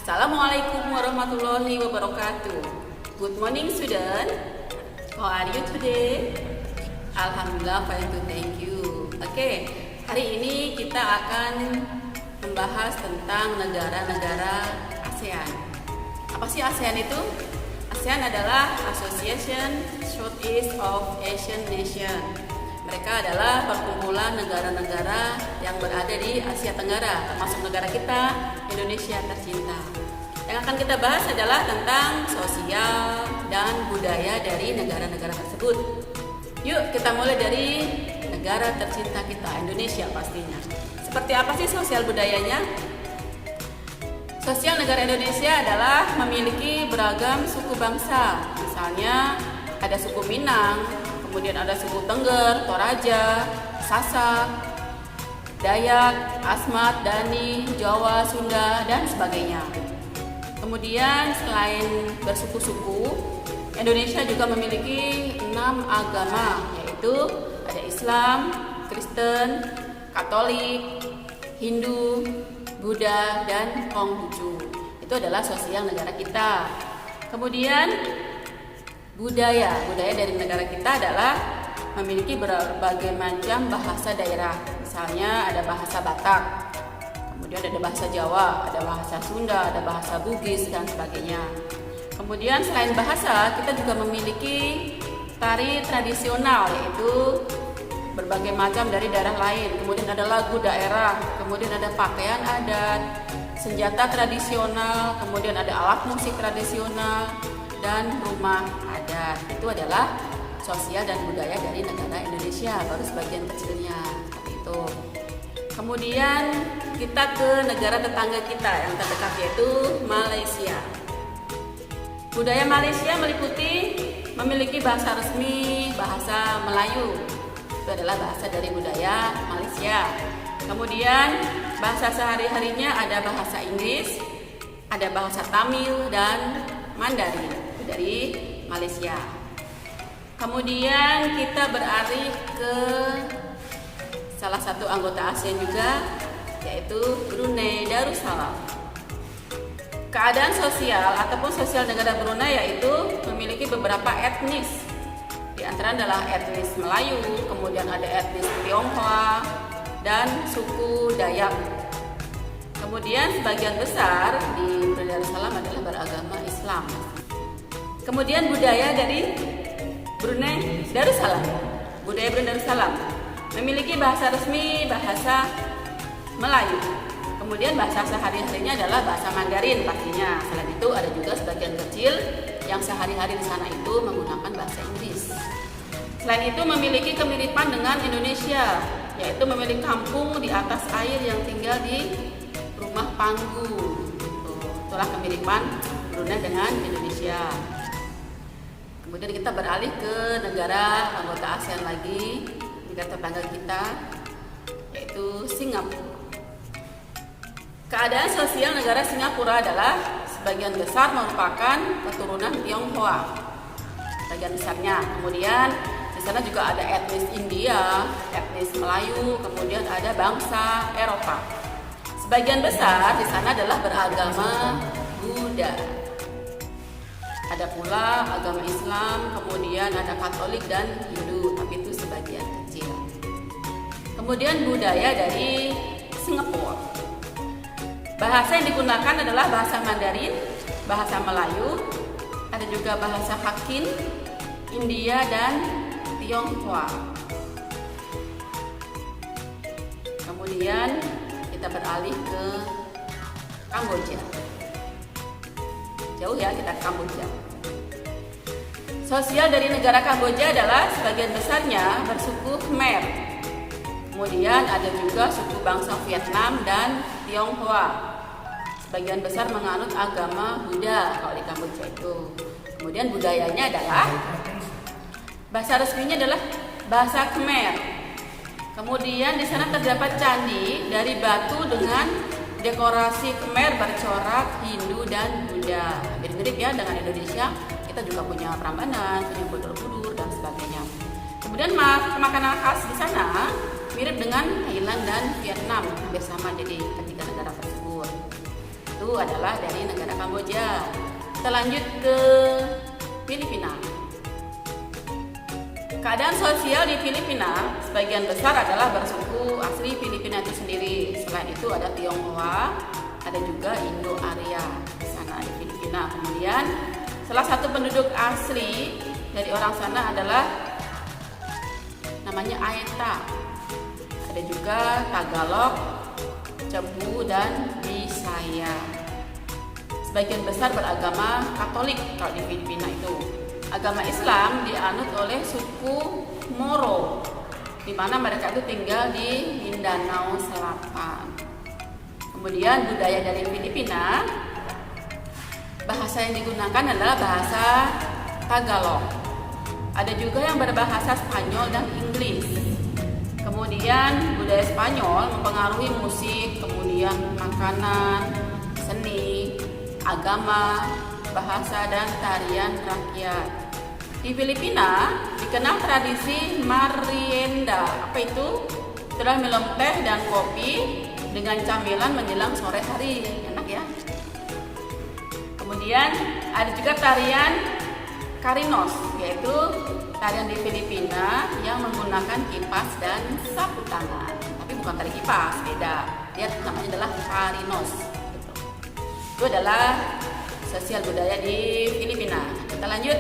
Assalamualaikum warahmatullahi wabarakatuh. Good morning student. How are you today? Alhamdulillah fine too, thank you. Oke, hari ini kita akan membahas tentang negara-negara ASEAN. Apa sih ASEAN itu? ASEAN adalah Association Southeast of Asian Nation. Mereka adalah perkumpulan negara-negara yang berada di Asia Tenggara, termasuk negara kita, Indonesia tercinta. Yang akan kita bahas adalah tentang sosial dan budaya dari negara-negara tersebut. Yuk kita mulai dari negara tercinta kita, Indonesia pastinya. Seperti apa sih sosial budayanya? Sosial negara Indonesia adalah memiliki beragam suku bangsa. Misalnya ada suku Minang, kemudian ada suku Tengger, Toraja, Sasak, Dayak, Asmat, Dani, Jawa, Sunda, dan sebagainya. Kemudian selain bersuku-suku, Indonesia juga memiliki 6 agama, yaitu ada Islam, Kristen, Katolik, Hindu, Buddha, dan Konghucu. Itu adalah sosial negara kita. Kemudian budaya dari negara kita adalah memiliki berbagai macam bahasa daerah. Misalnya ada bahasa Batak, kemudian ada bahasa Jawa, ada bahasa Sunda, ada bahasa Bugis, dan sebagainya. Kemudian selain bahasa, kita juga memiliki tari tradisional, yaitu berbagai macam dari daerah lain. Kemudian ada lagu daerah, kemudian ada pakaian adat, senjata tradisional, kemudian ada alat musik tradisional, dan rumah adat. Itu adalah sosial dan budaya dari negara Indonesia, baru sebagian kecilnya seperti itu. Kemudian kita ke negara tetangga kita yang terdekat, yaitu Malaysia. Budaya Malaysia memiliki bahasa resmi, bahasa Melayu. Itu adalah bahasa dari budaya Malaysia. Kemudian bahasa sehari-harinya ada bahasa Inggris, ada bahasa Tamil, dan Mandarin dari Malaysia. Kemudian kita beralih ke salah satu anggota ASEAN juga, yaitu Brunei Darussalam. Keadaan sosial ataupun sosial negara Brunei yaitu memiliki beberapa etnis. Di antara adalah etnis Melayu, kemudian ada etnis Tionghoa, dan suku Dayak. Kemudian sebagian besar di Brunei Darussalam adalah beragama Islam. Kemudian budaya dari Brunei Darussalam. Budaya Brunei Darussalam memiliki bahasa resmi, bahasa Melayu. Kemudian bahasa sehari-harinya adalah bahasa Mandarin pastinya. Selain itu ada juga sebagian kecil yang sehari-hari di sana itu menggunakan bahasa Inggris. Selain itu memiliki kemiripan dengan Indonesia, yaitu memiliki kampung di atas air yang tinggal di rumah panggung. Itulah kemiripan Brunei dengan Indonesia. Kemudian kita beralih ke negara anggota ASEAN lagi, negara tetangga kita, yaitu Singapura. Keadaan sosial negara Singapura adalah sebagian besar merupakan keturunan Tionghoa, sebagian besarnya. Kemudian di sana juga ada etnis India, etnis Melayu, kemudian ada bangsa Eropa. Sebagian besar di sana adalah beragama Buddha. Ada pula agama Islam, kemudian ada Katolik dan Hindu, tapi itu sebagian kecil. Kemudian budaya dari Singapura. Bahasa yang digunakan adalah bahasa Mandarin, bahasa Melayu, ada juga bahasa Hakkin, India, dan Tionghoa. Kemudian kita beralih ke Kamboja. Jauh ya kita ke Kamboja. Sosial dari negara Kamboja adalah sebagian besarnya bersuku Khmer. Kemudian ada juga suku bangsa Vietnam dan Tionghoa. Sebagian besar menganut agama Buddha kalau di Kamboja itu. Kemudian budayanya adalah bahasa resminya adalah bahasa Khmer. Kemudian di sana terdapat candi dari batu dengan dekorasi Khmer bercorak Hindu dan Buddha. Mirip-mirip ya dengan Indonesia. Kita juga punya Prambanan, punya Borobudur, dan sebagainya. Kemudian makanan khas di sana mirip dengan Thailand dan Vietnam, hampir sama jadi ketiga negara tersebut. Itu itu adalah dari negara Kamboja. Kita lanjut ke Filipina. Keadaan sosial di Filipina sebagian besar adalah bersuku asli Filipina itu sendiri. Selain itu ada Tionghoa, ada juga Indo-Arya di sana di Filipina. Kemudian salah satu penduduk asli dari orang sana adalah namanya Aeta. Ada juga Tagalog, Cebu, dan Bisaya. Sebagian besar beragama Katolik kalau di Filipina itu. Agama Islam dianut oleh suku Moro, di mana mereka itu tinggal di Mindanao Selatan. Kemudian budaya dari Filipina, bahasa yang digunakan adalah bahasa Tagalog. Ada juga yang berbahasa Spanyol dan Inggris. Kemudian budaya Spanyol mempengaruhi musik, kemudian makanan, seni, agama, bahasa, dan tarian rakyat. Di Filipina dikenal tradisi merienda. Apa itu? Itulah minum teh dan kopi dengan camilan menjelang sore hari. Enak ya. Kemudian ada juga tarian Carinos, yaitu tarian di Filipina yang menggunakan kipas dan sapu tangan. Tapi bukan tari kipas, beda. Dia namanya adalah Carinos. Itu adalah sosial budaya di Filipina. Kita lanjut.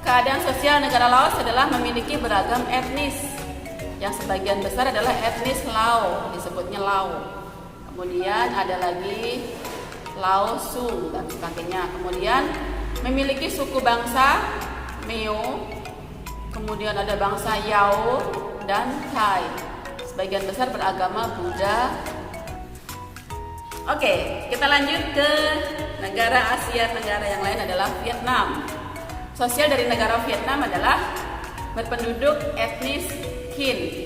Keadaan sosial negara Laos adalah memiliki beragam etnis. Yang sebagian besar adalah etnis Lao, disebutnya Lao. Kemudian ada lagi Lao Sung dan sebagainya. Kemudian memiliki suku bangsa Meo. Kemudian ada bangsa Yao dan Thai. Sebagian besar beragama Buddha. Oke, kita lanjut ke negara Asia Tenggara yang lain adalah Vietnam. Sosial dari negara Vietnam adalah berpenduduk etnis Kinh.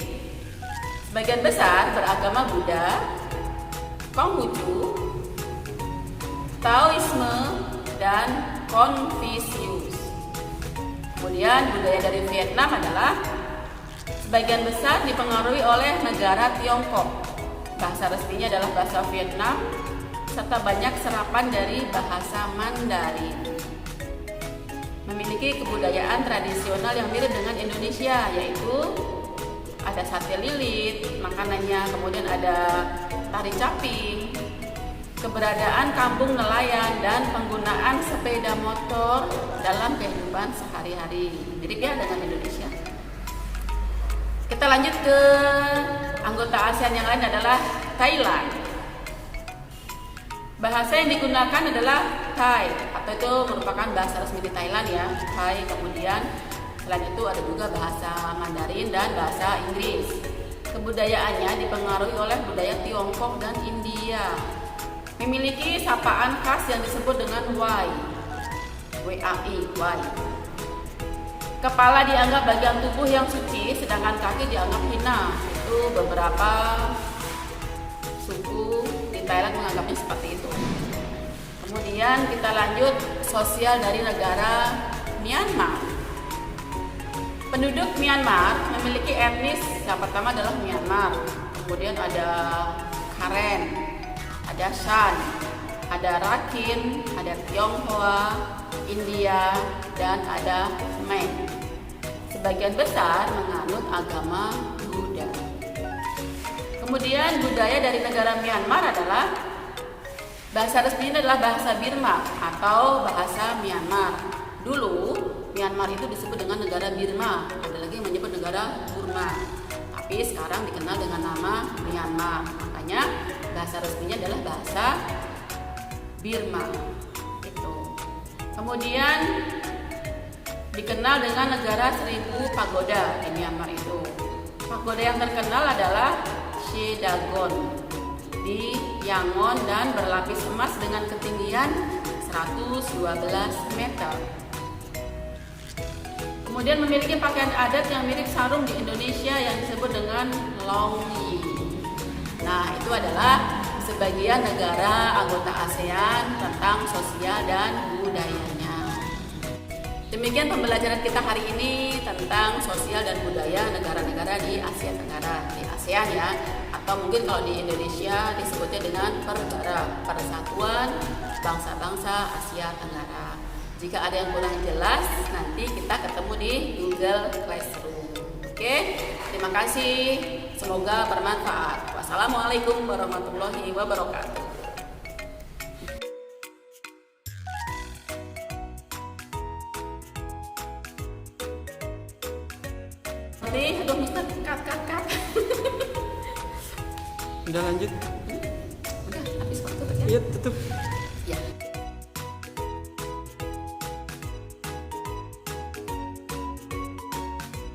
Sebagian besar beragama Buddha, Konghucu, Taoisme, dan Confucius. Kemudian budaya dari Vietnam adalah sebagian besar dipengaruhi oleh negara Tiongkok. Bahasa resminya adalah bahasa Vietnam, serta banyak serapan dari bahasa Mandarin. Memiliki kebudayaan tradisional yang mirip dengan Indonesia, yaitu ada sate lilit, makanannya, kemudian ada tari caping, keberadaan kampung nelayan, dan penggunaan sepeda motor dalam kehidupan sehari-hari. Mirip ya dengan Indonesia. Kita lanjut ke anggota ASEAN yang lain adalah Thailand. Bahasa yang digunakan adalah Thai, atau itu merupakan bahasa resmi di Thailand ya, Thai. Kemudian selain itu ada juga bahasa Mandarin dan bahasa Inggris. Kebudayaannya dipengaruhi oleh budaya Tiongkok dan India. Memiliki sapaan khas yang disebut dengan Wai, W-A-I, Wai. Kepala dianggap bagian tubuh yang suci, sedangkan kaki dianggap hina. Itu beberapa suku di Thailand menganggapnya seperti itu. Kemudian kita lanjut sosial dari negara Myanmar. Penduduk Myanmar memiliki etnis yang pertama adalah Myanmar. Kemudian ada Karen, ada Shan, ada Rakhine, ada Tionghoa, India, dan ada Khmer. Sebagian besar menganut agama Buddha. Kemudian budaya dari negara Myanmar adalah bahasa resminya adalah bahasa Burma atau bahasa Myanmar. Dulu Myanmar itu disebut dengan negara Burma, ada lagi yang menyebut negara Burma. Tapi sekarang dikenal dengan nama Myanmar. Makanya bahasa resminya adalah bahasa Burma. Itu. Kemudian dikenal dengan negara 1000 pagoda di Myanmar itu. Pagoda yang terkenal adalah Shedagon di Yangon dan berlapis emas dengan ketinggian 112 meter. Kemudian memiliki pakaian adat yang mirip sarung di Indonesia yang disebut dengan longyi. Nah, itu adalah sebagian negara anggota ASEAN tentang sosial dan budayanya. Demikian pembelajaran kita hari ini tentang sosial dan budaya negara-negara di Asia Tenggara, di ASEAN ya, atau mungkin kalau di Indonesia disebutnya dengan Perbara, Persatuan Bangsa-Bangsa Asia Tenggara. Jika ada yang kurang jelas, nanti kita ketemu di Google Classroom. Oke, terima kasih. Semoga bermanfaat. Wassalamualaikum warahmatullahi wabarakatuh. Aduh, Mister, cut. Udah lanjut. Udah, habis waktu. Iya, tutup.